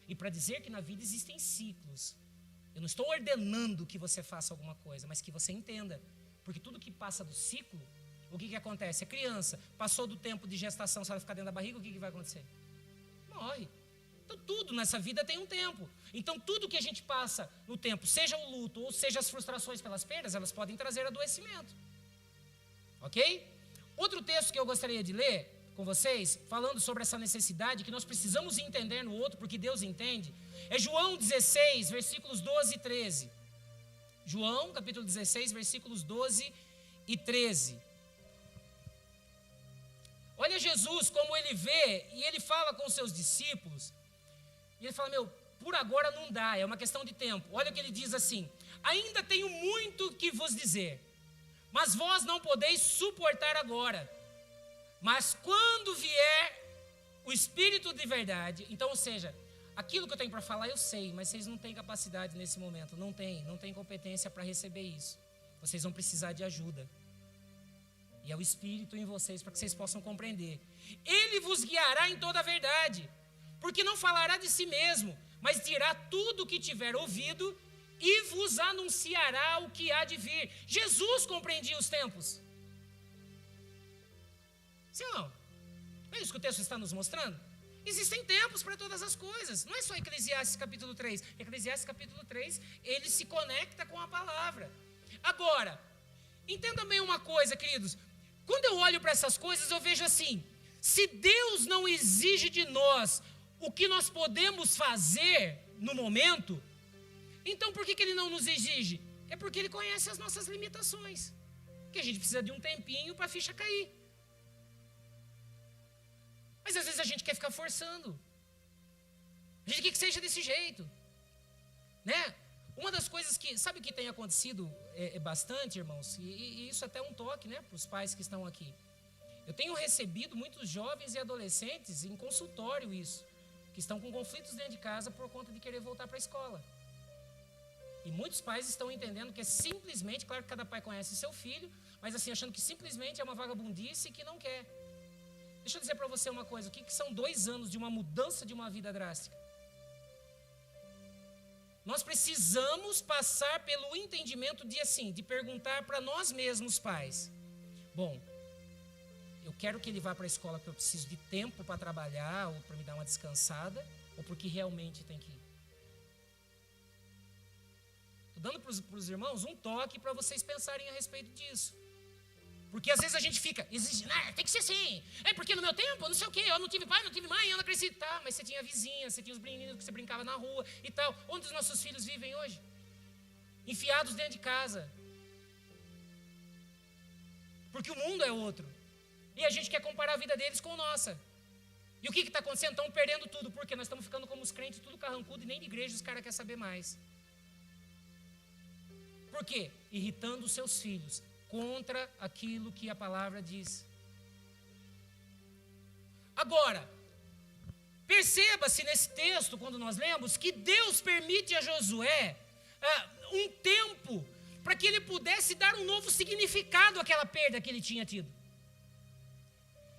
E para dizer que na vida existem ciclos. Eu não estou ordenando que você faça alguma coisa, mas que você entenda. Porque tudo que passa do ciclo, o que acontece? A criança passou do tempo de gestação, se ela ficar dentro da barriga, o que vai acontecer? Morre. Então tudo nessa vida tem um tempo. Então tudo que a gente passa no tempo, seja o luto ou seja as frustrações pelas perdas, elas podem trazer adoecimento. Ok? Outro texto que eu gostaria de ler com vocês, falando sobre essa necessidade que nós precisamos entender no outro, porque Deus entende, é João 16, versículos 12 e 13. João, capítulo 16, versículos 12 e 13. Olha Jesus, como ele vê, e ele fala com os seus discípulos, e ele fala, por agora não dá, é uma questão de tempo. Olha o que ele diz assim: ainda tenho muito que vos dizer, mas vós não podeis suportar agora. Mas quando vier o Espírito de verdade, então, ou seja, aquilo que eu tenho para falar eu sei, mas vocês não têm capacidade nesse momento, não têm competência para receber isso. Vocês vão precisar de ajuda. E é o Espírito em vocês para que vocês possam compreender. Ele vos guiará em toda a verdade, porque não falará de si mesmo, mas dirá tudo o que tiver ouvido e vos anunciará o que há de vir. Jesus compreendia os tempos. Sim ou não? É isso que o texto está nos mostrando? Existem tempos para todas as coisas. Não é só Eclesiastes capítulo 3. Eclesiastes capítulo 3, ele se conecta com a palavra. Agora, entendam bem uma coisa, queridos. Quando eu olho para essas coisas, eu vejo assim: se Deus não exige de nós o que nós podemos fazer no momento, então por que Ele não nos exige? É porque Ele conhece as nossas limitações. Que a gente precisa de um tempinho para a ficha cair. Mas às vezes a gente quer ficar forçando. A gente quer que seja desse jeito. Né? Uma das coisas que, sabe o que tem acontecido bastante, irmãos? E isso até é um toque, né, para os pais que estão aqui. Eu tenho recebido muitos jovens e adolescentes em consultório isso, que estão com conflitos dentro de casa por conta de querer voltar para a escola. E muitos pais estão entendendo que é simplesmente, claro que cada pai conhece seu filho, mas assim, achando que simplesmente é uma vagabundice que não quer. Deixa eu dizer para você uma coisa, o que são 2 anos de uma mudança de uma vida drástica? Nós precisamos passar pelo entendimento de perguntar para nós mesmos, pais. Bom, eu quero que ele vá para a escola porque eu preciso de tempo para trabalhar, ou para me dar uma descansada, ou porque realmente tem que ir. Estou dando para os irmãos um toque para vocês pensarem a respeito disso. Porque às vezes a gente fica exigindo, tem que ser assim, porque no meu tempo, não sei o quê, eu não tive pai, não tive mãe, eu não cresci, tá, mas você tinha vizinha, você tinha os meninos que você brincava na rua e tal. Onde os nossos filhos vivem hoje? Enfiados dentro de casa. Porque o mundo é outro. E a gente quer comparar a vida deles com a nossa. E o que está acontecendo? Estão perdendo tudo, porque nós estamos ficando como os crentes, tudo carrancudo, e nem de igreja os caras querem saber mais. Por quê? Irritando os seus filhos contra aquilo que a palavra diz. Agora, perceba-se nesse texto, quando nós lemos, que Deus permite a Josué um tempo para que ele pudesse dar um novo significado àquela perda que ele tinha tido.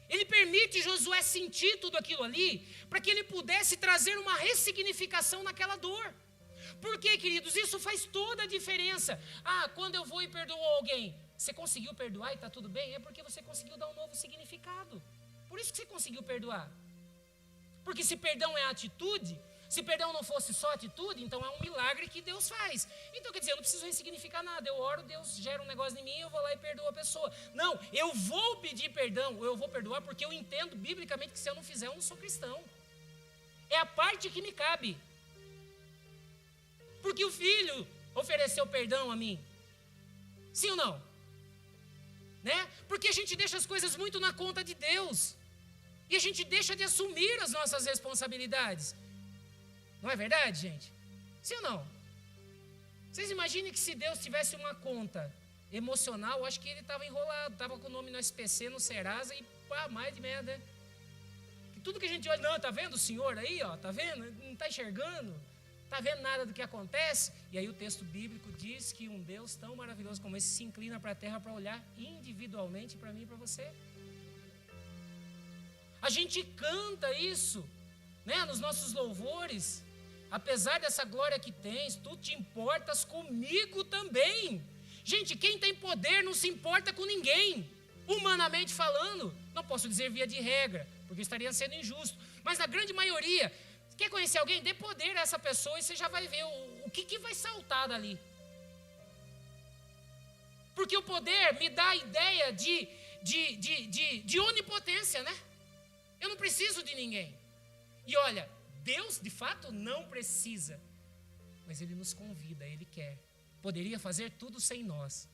Ele permite Josué sentir tudo aquilo ali, para que ele pudesse trazer uma ressignificação naquela dor. Por quê, queridos? Isso faz toda a diferença. Quando eu vou e perdoo alguém, você conseguiu perdoar e está tudo bem? É porque você conseguiu dar um novo significado. Por isso que você conseguiu perdoar. Porque se perdão é atitude, se perdão não fosse só atitude, então é um milagre que Deus faz. Então quer dizer, eu não preciso ressignificar nada. Eu oro, Deus gera um negócio em mim, eu vou lá e perdoo a pessoa. Não, eu vou pedir perdão, eu vou perdoar porque eu entendo biblicamente que se eu não fizer, eu não sou cristão. É a parte que me cabe. Porque o filho ofereceu perdão a mim. Sim ou não? Né? Porque a gente deixa as coisas muito na conta de Deus. E a gente deixa de assumir as nossas responsabilidades. Não é verdade, gente? Sim ou não? Vocês imaginem que se Deus tivesse uma conta emocional, eu acho que ele estava enrolado, estava com o nome no SPC, no Serasa e mais de merda. Que tudo que a gente olha, não, tá vendo o senhor aí, ó, tá vendo? Não está enxergando? Está vendo nada do que acontece? E aí o texto bíblico diz que um Deus tão maravilhoso como esse se inclina para a terra para olhar individualmente para mim e para você. A gente canta isso, né, nos nossos louvores. Apesar dessa glória que tens, tu te importas comigo também. Gente, quem tem poder não se importa com ninguém. Humanamente falando, não posso dizer via de regra, porque estaria sendo injusto. Mas na grande maioria, quer conhecer alguém? Dê poder a essa pessoa e você já vai ver o que vai saltar dali. Porque o poder me dá a ideia de onipotência, né? Eu não preciso de ninguém. E olha, Deus de fato não precisa, mas Ele nos convida, Ele quer. Poderia fazer tudo sem nós,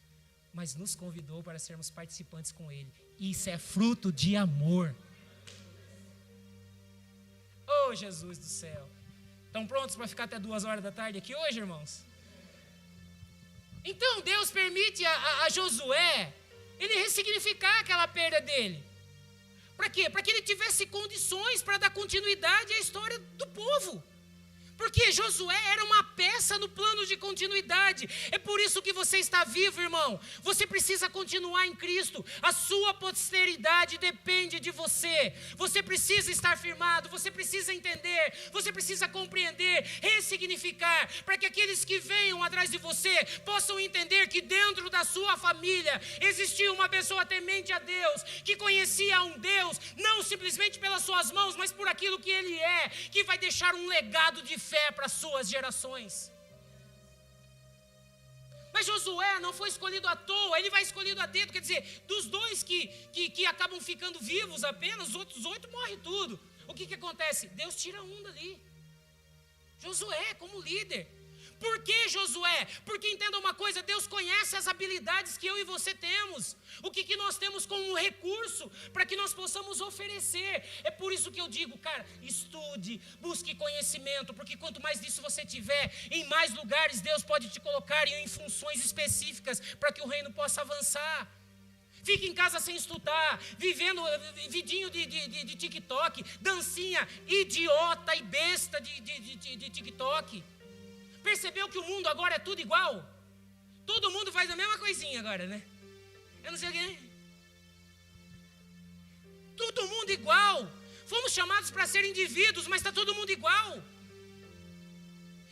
mas nos convidou para sermos participantes com Ele. E isso é fruto de amor. Oh, Jesus do céu. Estão prontos para ficar até 2 horas da tarde aqui hoje, irmãos? Então Deus permite a Josué ele ressignificar aquela perda dele. Para quê? Para que ele tivesse condições para dar continuidade à história do povo. Porque Josué era uma peça no plano de continuidade. É por isso que você está vivo, irmão. Você precisa continuar em Cristo. A sua posteridade depende de você. Você precisa estar firmado, você precisa entender, você precisa compreender, ressignificar, para que aqueles que venham atrás de você possam entender que dentro da sua família existia uma pessoa temente a Deus, que conhecia um Deus, não simplesmente pelas suas mãos, mas por aquilo que Ele é, que vai deixar um legado de fé para as suas gerações. Mas Josué não foi escolhido à toa, ele vai escolhido a dedo, quer dizer, dos 2 que acabam ficando vivos apenas, os outros 8 morrem tudo. O que acontece? Deus tira um dali. Josué como líder. Por que Josué? Porque entenda uma coisa, Deus conhece as habilidades que eu e você temos. O que nós temos como recurso para que nós possamos oferecer. É por isso que eu digo, cara, estude, busque conhecimento, porque quanto mais disso você tiver, em mais lugares Deus pode te colocar em funções específicas para que o reino possa avançar. Fique em casa sem estudar, vivendo vidinho de TikTok, dancinha idiota e besta de TikTok. Percebeu que o mundo agora é tudo igual? Todo mundo faz a mesma coisinha agora, né? Eu não sei o que. Todo mundo igual. Fomos chamados para ser indivíduos, mas está todo mundo igual.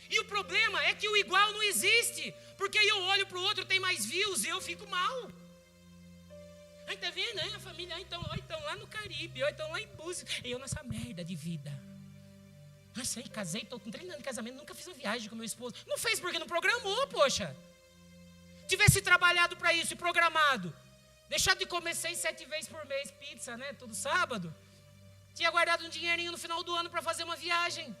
E o problema é que o igual não existe. Porque aí eu olho para o outro, tem mais views e eu fico mal. Aí tá vendo, né? A família, então lá no Caribe, ou então lá em Búzios. E eu nessa merda de vida. Nossa, aí casei, tô com 30 anos de casamento, nunca fiz uma viagem com meu esposo. Não fez porque não programou, poxa. Tivesse trabalhado para isso e programado. Deixado de comer 6, 7 vezes por mês pizza, né? Todo sábado. Tinha guardado um dinheirinho no final do ano para fazer uma viagem.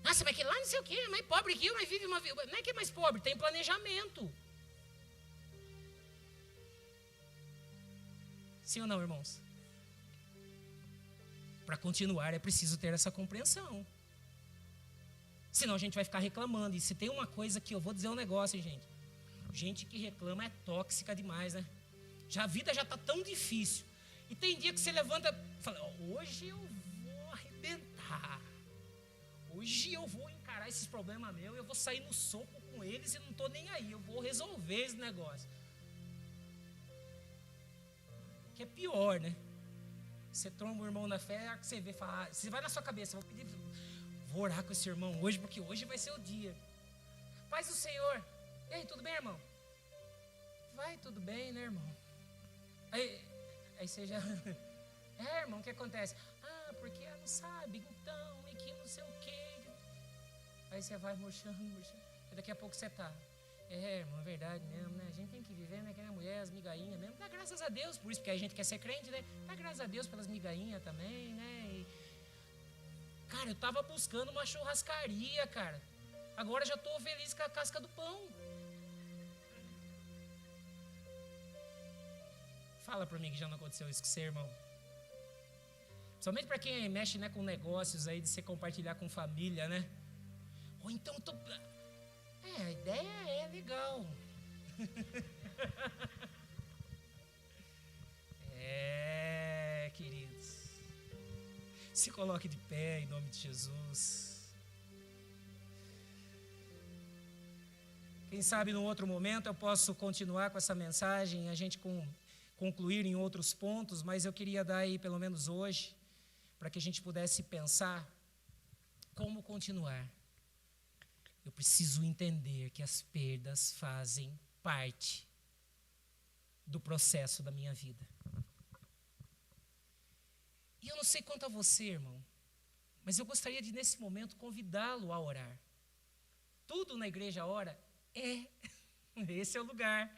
Nossa, mas que lá não sei o quê, é mais pobre que eu, mas vive uma vida. Não é que é mais pobre, tem planejamento. Sim ou não, irmãos? Para continuar é preciso ter essa compreensão. Senão a gente vai ficar reclamando. E se tem uma coisa que eu vou dizer um negócio, gente. Gente que reclama é tóxica demais, né? A vida já está tão difícil. E tem dia que você levanta e fala, hoje eu vou arrebentar. Hoje eu vou encarar esses problemas meus, eu vou sair no soco com eles e não estou nem aí. Eu vou resolver esse negócio. Que é pior, né? Você tromba o irmão na fé, que você vê, fala, você vai na sua cabeça, vou orar com esse irmão hoje, porque hoje vai ser o dia. Paz do Senhor. E aí, tudo bem, irmão? Vai, tudo bem, né, irmão? Aí você já... irmão, o que acontece? Porque ela não sabe, então, e que não sei o quê. Aí você vai murchando. E daqui a pouco você tá. Irmão, é verdade mesmo, né? A gente tem que viver, né? Que nem a mulher, as migainhas mesmo. Dá graças a Deus por isso, porque a gente quer ser crente, né? Dá graças a Deus pelas migainhas também, né? E... Cara, eu tava buscando uma churrascaria, cara. Agora já tô feliz com a casca do pão. Fala pra mim que já não aconteceu isso com você, irmão. Somente para quem mexe, né, com negócios aí, de você compartilhar com família, né? Ou então, a ideia é legal. Queridos. Se coloque de pé em nome de Jesus. Quem sabe num outro momento eu posso continuar com essa mensagem, a gente concluir em outros pontos, mas eu queria dar aí, pelo menos hoje, para que a gente pudesse pensar como continuar. Eu preciso entender que as perdas fazem parte do processo da minha vida. E eu não sei quanto a você, irmão, mas eu gostaria de, nesse momento, convidá-lo a orar. Tudo na igreja ora esse é o lugar.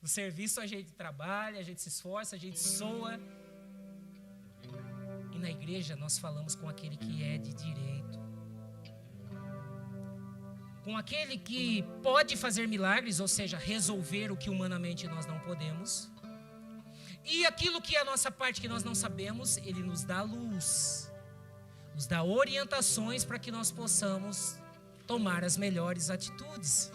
No serviço a gente trabalha, a gente se esforça, a gente soa. E na igreja nós falamos com aquele que é de direito. Com aquele que pode fazer milagres, ou seja, resolver o que humanamente nós não podemos. E aquilo que é a nossa parte que nós não sabemos, ele nos dá luz. Nos dá orientações para que nós possamos tomar as melhores atitudes.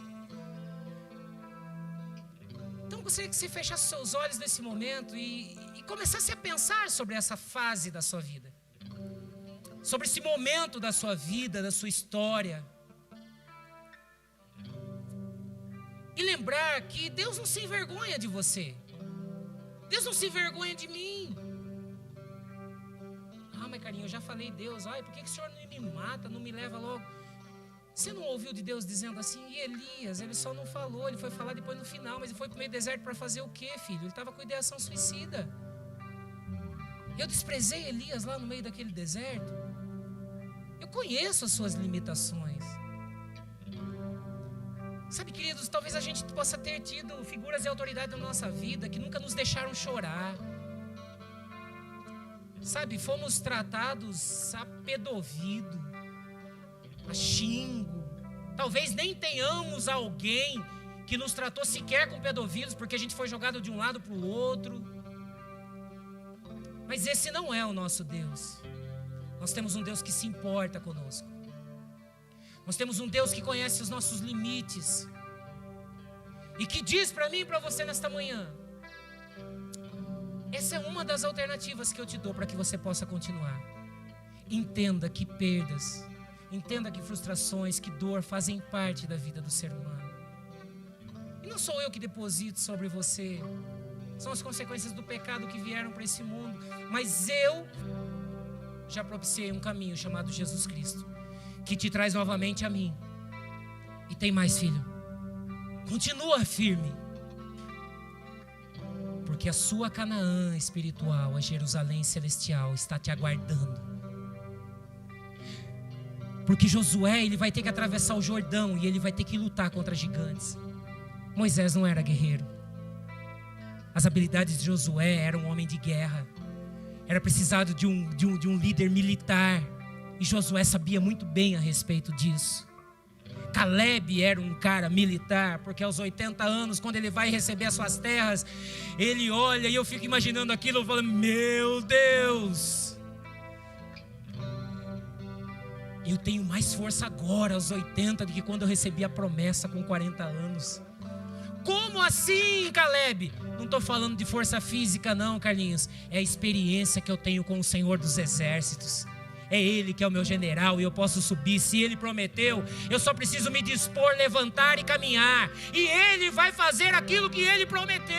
Então, eu gostaria que você fechasse seus olhos nesse momento e começasse a pensar sobre essa fase da sua vida. Sobre esse momento da sua vida, da sua história. E lembrar que Deus não se envergonha de você. Deus não se envergonha de mim. Mas carinho, eu já falei, Deus, por que o Senhor não me mata, não me leva logo? Você não ouviu de Deus dizendo assim? E Elias, ele só não falou, ele foi falar depois no final, mas ele foi para o meio do deserto para fazer o quê, filho? Ele estava com ideação suicida. Eu desprezei Elias lá no meio daquele deserto. Eu conheço as suas limitações. Sabe, queridos, talvez a gente possa ter tido figuras de autoridade na nossa vida que nunca nos deixaram chorar. Sabe, fomos tratados a pé do ouvido, a xingo. Talvez nem tenhamos alguém que nos tratou sequer com pé do ouvido, porque a gente foi jogado de um lado para o outro. Mas esse não é o nosso Deus. Nós temos um Deus que se importa conosco. Nós temos um Deus que conhece os nossos limites. E que diz para mim e para você nesta manhã: essa é uma das alternativas que eu te dou para que você possa continuar. Entenda que perdas Entenda que frustrações, que dor fazem parte da vida do ser humano. E não sou eu que deposito sobre você. São as consequências do pecado que vieram para esse mundo. Mas eu já propiciei um caminho chamado Jesus Cristo, que te traz novamente a mim. E tem mais, filho. Continua firme. Porque a sua Canaã espiritual, a Jerusalém celestial, está te aguardando. Porque Josué, ele vai ter que atravessar o Jordão e ele vai ter que lutar contra gigantes. Moisés não era guerreiro. As habilidades de Josué eram um homem de guerra. Era precisado de um líder militar. E Josué sabia muito bem a respeito disso. Caleb era um cara militar, porque aos 80 anos, quando ele vai receber as suas terras, ele olha e eu fico imaginando aquilo, falando, meu Deus, eu tenho mais força agora aos 80 do que quando eu recebi a promessa com 40 anos. Como assim, Caleb? Não estou falando de força física não, Carlinhos. É a experiência que eu tenho com o Senhor dos Exércitos. É Ele que é o meu general e eu posso subir. Se Ele prometeu, eu só preciso me dispor, levantar e caminhar. E Ele vai fazer aquilo que Ele prometeu.